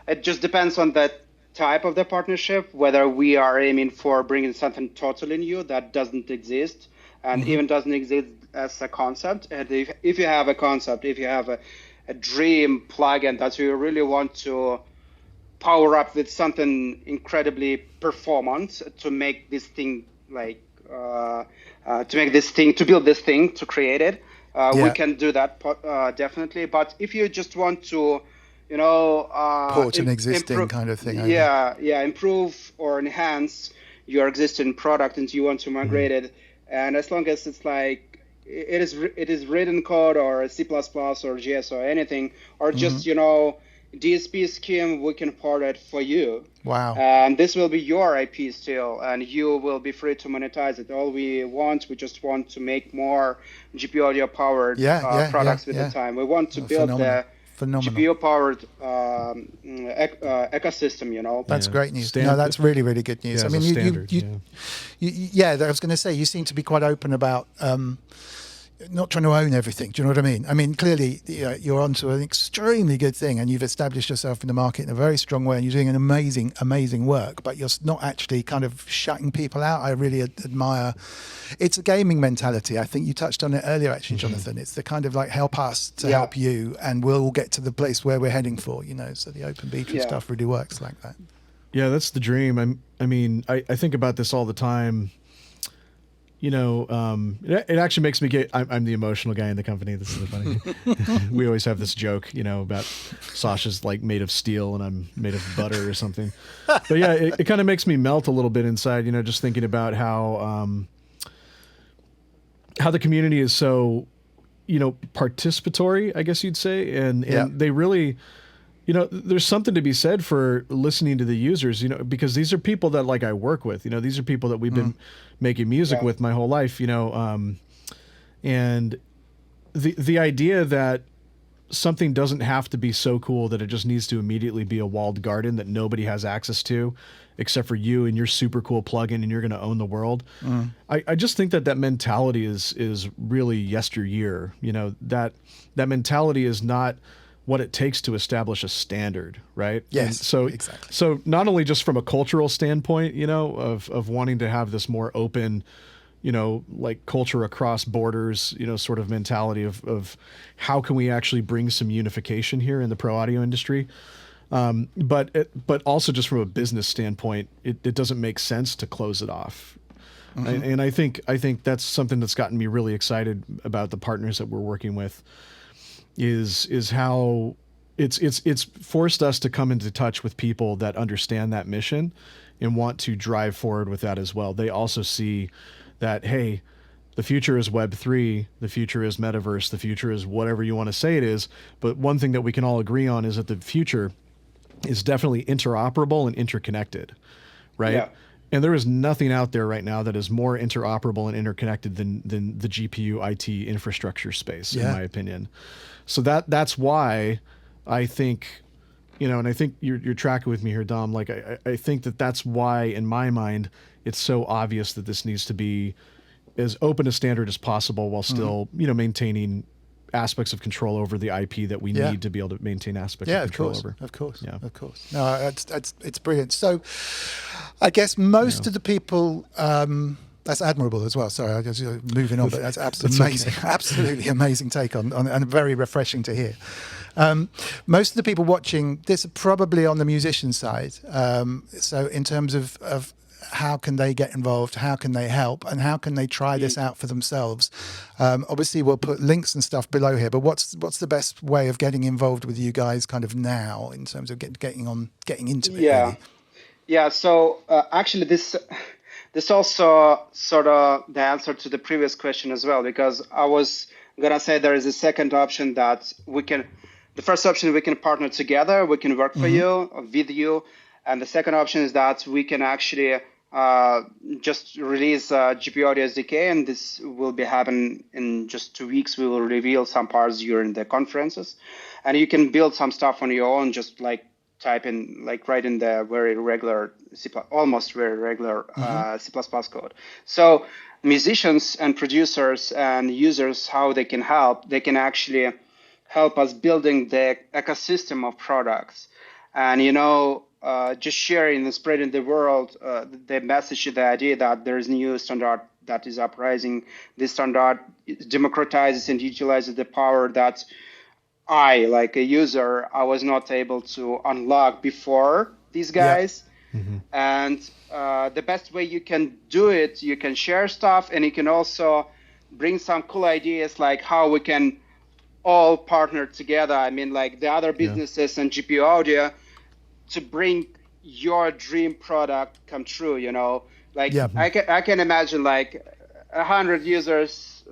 It just depends on the type of the partnership, whether we are aiming for bringing something totally new that doesn't exist and even doesn't exist as a concept. And if you have a concept, if you have a dream plugin that you really want to power up with something incredibly performant to make this thing to build this thing, to create it, we can do that definitely. But if you just want to, port an existing kind of thing. Improve or enhance your existing product and you want to migrate it, and as long as it's like it is written code or C++ or JS or anything, or just DSP scheme, we can port it for you. Wow. And this will be your IP still, and you will be free to monetize it. We just want to make more GPU audio powered products with the time. We want to build the GPU powered ecosystem, That's great news. No, that's really, really good news. Yeah, I was going to say, you seem to be quite open about not trying to own everything. Do you know what I mean? Clearly, you're onto an extremely good thing, and you've established yourself in the market in a very strong way, and you're doing an amazing, amazing work. But you're not actually kind of shutting people out. I really admire. It's a gaming mentality. I think you touched on it earlier, actually, Jonathan. It's the kind of like help us to help you, and we'll all get to the place where we're heading for. So the open beta stuff really works like that. Yeah, that's the dream. I think about this all the time. It actually makes me I'm the emotional guy in the company. This is funny. We always have this joke, about Sasha's like made of steel and I'm made of butter or something. But yeah, it kind of makes me melt a little bit inside, just thinking about how, how the community is so, participatory, I guess you'd say. And they really, there's something to be said for listening to the users, because these are people that like I work with, these are people that we've been making music with my whole life, and the idea that something doesn't have to be so cool that it just needs to immediately be a walled garden that nobody has access to except for you and your super cool plugin and you're going to own the world. I just think that mentality is really yesteryear. That mentality is not what it takes to establish a standard, right? Yes, and so exactly. So not only just from a cultural standpoint, of wanting to have this more open, like culture across borders, sort of mentality of how can we actually bring some unification here in the pro audio industry. But also just from a business standpoint, it doesn't make sense to close it off. And I think that's something that's gotten me really excited about the partners that we're working with is how it's forced us to come into touch with people that understand that mission and want to drive forward with that as well. They also see that, hey, the future is Web3, the future is metaverse, the future is whatever you want to say it is. But one thing that we can all agree on is that the future is definitely interoperable and interconnected, right? Yeah. And there is nothing out there right now that is more interoperable and interconnected than the GPU IT infrastructure space, in my opinion. So that's why I think, and I think you're tracking with me here, Dom. Like I think that's why, in my mind, it's so obvious that this needs to be as open a standard as possible while still, maintaining aspects of control over the IP that we need to be able to maintain aspects of control over. Of course. No, it's brilliant. So I guess most of the people, that's admirable as well. Sorry, I was moving on, but that's absolutely amazing. Okay. Absolutely amazing take on and very refreshing to hear. Most of the people watching this are probably on the musician side. So in terms of how can they get involved, how can they help, and how can they try this out for themselves? Obviously, we'll put links and stuff below here, but what's the best way of getting involved with you guys kind of now in terms of getting into it? Yeah. Really? Yeah, so actually this also sort of the answer to the previous question as well, because I was going to say there is a second option that the first option, we can partner together, we can work for you, with you. And the second option is that we can actually just release GPU Audio SDK, and this will be happening in just 2 weeks. We will reveal some parts during the conferences, and you can build some stuff on your own, just like type in, like write in the very regular almost very regular C++ code. So musicians and producers and users, how they can help, they can actually help us building the ecosystem of products. And, just sharing and spreading the world, the message, the idea that there is new standard that is uprising. This standard democratizes and utilizes the power that I, like a user, I was not able to unlock before these guys. And the best way you can do it, you can share stuff, and you can also bring some cool ideas like how we can all partner together. I mean, like the other businesses and GPU Audio, to bring your dream product come true, like I can imagine like 100 users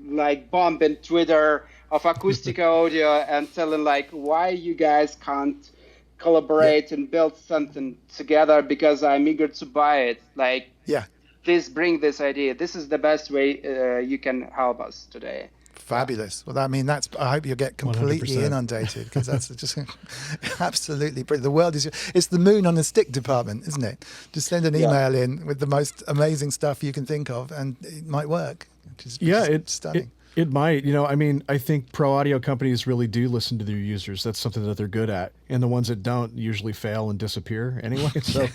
like bombing Twitter of acoustic audio and telling like why you guys can't collaborate and build something together because I'm eager to buy it. Like, please bring this idea. This is the best way you can help us today. Fabulous. Well, I mean, I hope you'll get completely 100%. Inundated, because that's just absolutely brilliant. The world it's the moon on a stick department, isn't it? Just send an email in with the most amazing stuff you can think of, and it might work. It's stunning. It might, I mean, I think pro audio companies really do listen to their users. That's something that they're good at. And the ones that don't usually fail and disappear anyway. So,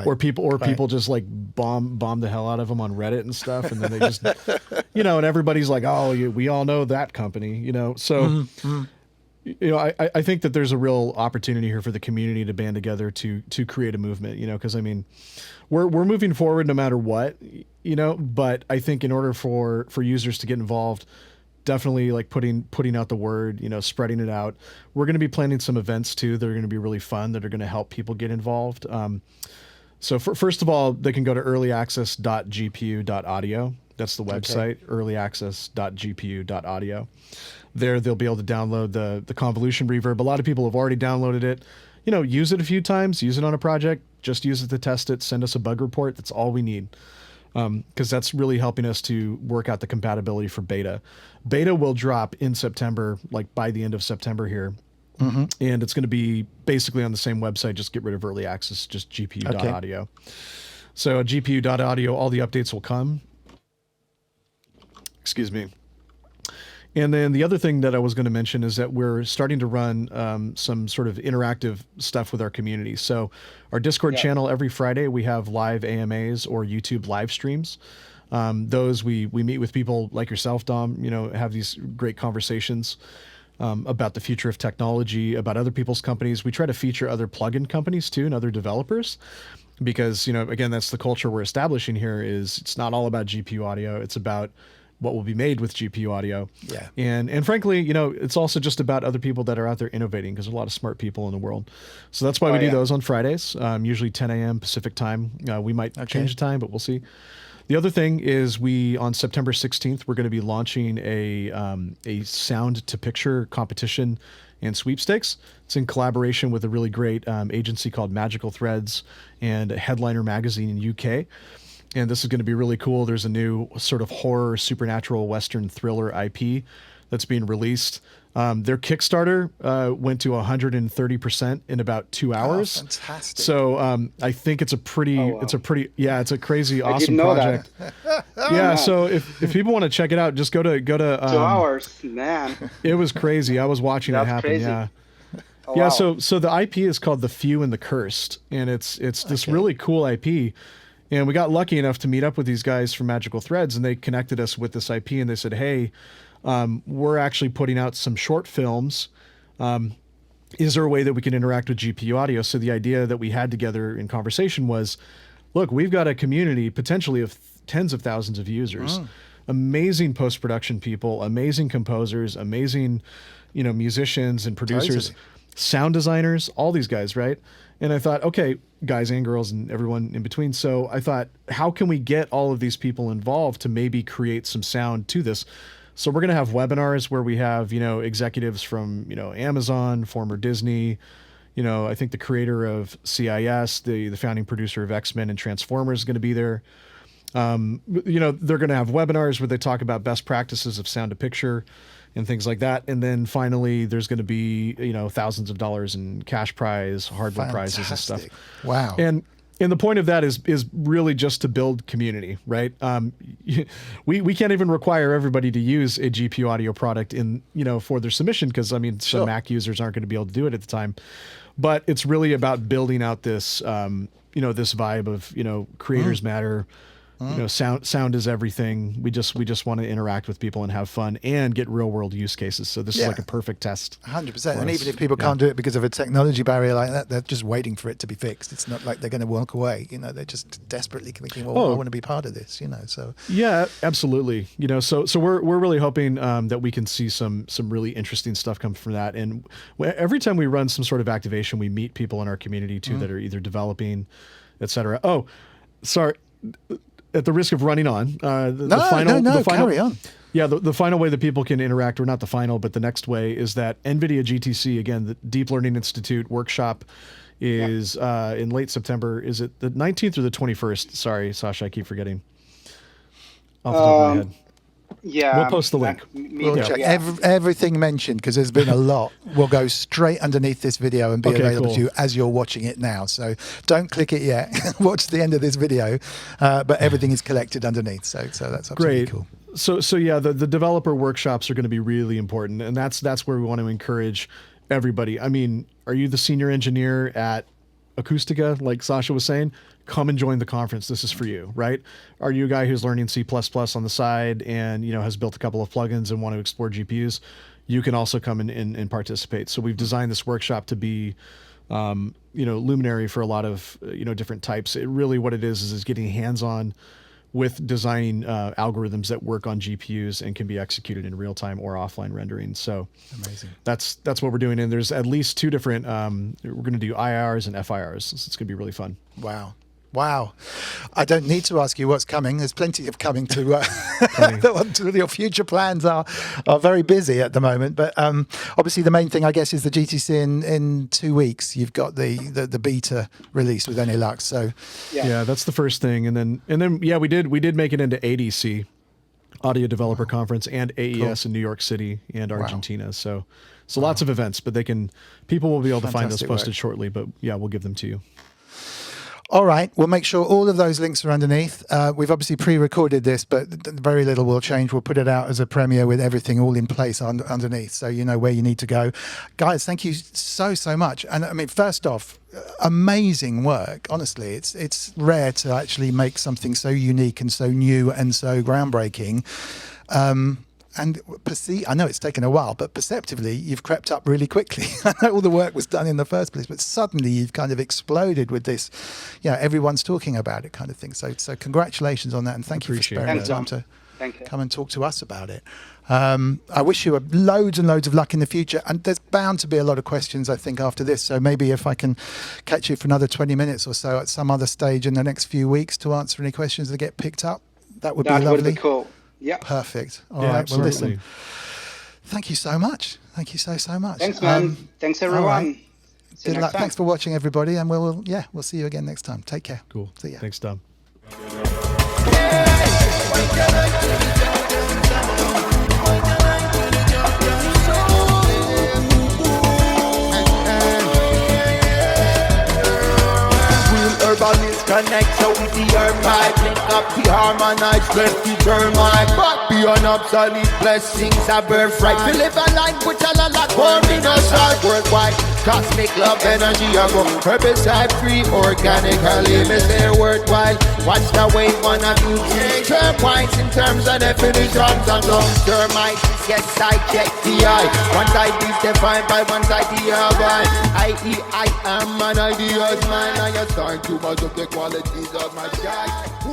or people just like bomb the hell out of them on Reddit and stuff. And then they just, and everybody's like, oh, we all know that company, So, I think that there's a real opportunity here for the community to band together to create a movement, because I mean, we're moving forward no matter what, but I think in order for users to get involved, definitely like putting out the word, spreading it out. We're going to be planning some events too that are going to be really fun, that are going to help people get involved. So first of all, they can go to earlyaccess.gpu.audio That's the website, earlyaccess.gpu.audio. There, they'll be able to download the convolution reverb. A lot of people have already downloaded it. Use it a few times, use it on a project, just use it to test it, send us a bug report. That's all we need. Because that's really helping us to work out the compatibility for beta. Beta will drop in September, like by the end of September here. And it's going to be basically on the same website. Just get rid of early access, just gpu.audio. So gpu.audio, all the updates will come. Excuse me. And then the other thing that I was going to mention is that we're starting to run some sort of interactive stuff with our community. So our Discord channel, every Friday, we have live AMAs or YouTube live streams. Those we meet with people like yourself, Dom, have these great conversations about the future of technology, about other people's companies. We try to feature other plugin companies too and other developers because, again, that's the culture we're establishing here is it's not all about GPU audio. It's about what will be made with GPU audio. Yeah. And frankly, it's also just about other people that are out there innovating because there's a lot of smart people in the world. So that's why we do those on Fridays, usually 10 a.m. Pacific time. We might change the time, but we'll see. The other thing is on September 16th, we're going to be launching a sound to picture competition and sweepstakes. It's in collaboration with a really great agency called Magical Threads and Headliner Magazine in UK. And this is going to be really cool. There's a new sort of horror, supernatural, Western thriller IP that's being released. Their Kickstarter went to 130% in about 2 hours. Oh, fantastic. So I think it's a crazy, awesome project. Yeah. So if people want to check it out, just go to 2 hours, man. It was crazy. I was watching it happen. Crazy. Yeah. Oh, yeah. Wow. So the IP is called The Few and the Cursed, and it's this really cool IP. And we got lucky enough to meet up with these guys from Magical Threads, and they connected us with this IP, and they said, hey, we're actually putting out some short films. Is there a way that we can interact with GPU audio? So the idea that we had together in conversation was, look, we've got a community potentially of tens of thousands of users, amazing post-production people, amazing composers, amazing, musicians and producers, sound designers, all these guys, right? And I thought, okay, guys and girls and everyone in between. So I thought, how can we get all of these people involved to maybe create some sound to this? So we're going to have webinars where we have, executives from, Amazon, former Disney, I think the creator of CIS, the founding producer of X-Men and Transformers is going to be there. They're going to have webinars where they talk about best practices of sound to picture and things like that. And then finally, there's going to be, thousands of dollars in cash prize, hardware prizes and stuff. Wow. And the point of that is really just to build community, right? We can't even require everybody to use a GPU audio product for their submission because, some Mac users aren't going to be able to do it at the time. But it's really about building out this, this vibe of, creators matter. Sound is everything. We just want to interact with people and have fun and get real world use cases. So this is like a perfect test. 100%. And even if people can't do it because of a technology barrier like that, they're just waiting for it to be fixed. It's not like they're going to walk away. They're just desperately thinking, well, I want to be part of this. So yeah, absolutely. So we're really hoping that we can see some really interesting stuff come from that. And every time we run some sort of activation, we meet people in our community too that are either developing, etc. Oh, sorry. At the risk of running on, the final, carry on. Yeah, the final way that people can interact, or not the final, but the next way is that NVIDIA GTC, again, the Deep Learning Institute workshop is in late September. Is it the 19th or the 21st? Sorry, Sasha, I keep forgetting. Off the top of my head. Yeah. We'll post the link. We'll check everything mentioned because there's been a lot. Will go straight underneath this video and be available to you as you're watching it now. So don't click it yet. Watch the end of this video, but everything is collected underneath. So that's absolutely cool. So yeah, the developer workshops are going to be really important, and that's where we want to encourage everybody. Are you the senior engineer at Acoustica, like Sasha was saying? Come and join the conference. This is for you, right? Are you a guy who's learning C++ on the side and, has built a couple of plugins and want to explore GPUs? You can also come and participate. So we've designed this workshop to be, luminary for a lot of, different types. It really, what it is getting hands-on with designing algorithms that work on GPUs and can be executed in real time or offline rendering. So amazing. That's what we're doing. And there's at least two different, we're going to do IRs and FIRs. So it's going to be really fun. Wow. Wow. I don't need to ask you what's coming. There's plenty of coming to your future plans are very busy at the moment. But obviously the main thing, I guess, is the GTC in 2 weeks. You've got the beta release with any luck. So yeah, that's the first thing. And then yeah, we did make it into ADC, Audio Developer Conference, and AES in New York City and Argentina. Wow. So lots of events, but people will be able to find those posted shortly, but yeah, we'll give them to you. All right. We'll make sure all of those links are underneath. We've obviously pre-recorded this, but very little will change. We'll put it out as a premiere with everything all in place underneath, so you know where you need to go. Guys, thank you so much. And I mean, first off, amazing work. Honestly, it's rare to actually make something so unique and so new and so groundbreaking. And I know it's taken a while, but perceptively, you've crept up really quickly. I know all the work was done in the first place, but suddenly you've kind of exploded with this, everyone's talking about it kind of thing. So congratulations on that, and thank you for sparing the time to come and talk to us about it. I wish you loads and loads of luck in the future, and there's bound to be a lot of questions, I think, after this. So maybe if I can catch you for another 20 minutes or so at some other stage in the next few weeks to answer any questions that get picked up, that would be lovely. That would be cool. Yeah. Perfect. All right. Absolutely. Well, listen. Thank you so much. Thank you so much. Thanks, man. Thanks, everyone. Right. Good luck. Thanks for watching, everybody, and we'll see you again next time. Take care. Cool. See ya. Thanks, Dom. Urbanist connect so with the earth pipe, link up the harmonized, bless the termite. But beyond obsolete blessings, a birthright. To live a language a la forming us out worldwide. Cosmic love energy, I go herbicide free, organically, miss their worthwhile. Watch the way one of you take term points in terms of definitions and long termites. Yes, I check the eye. One side is defined by one side the other. I.e. I am an ideas man. I assign too much of the qualities of my child.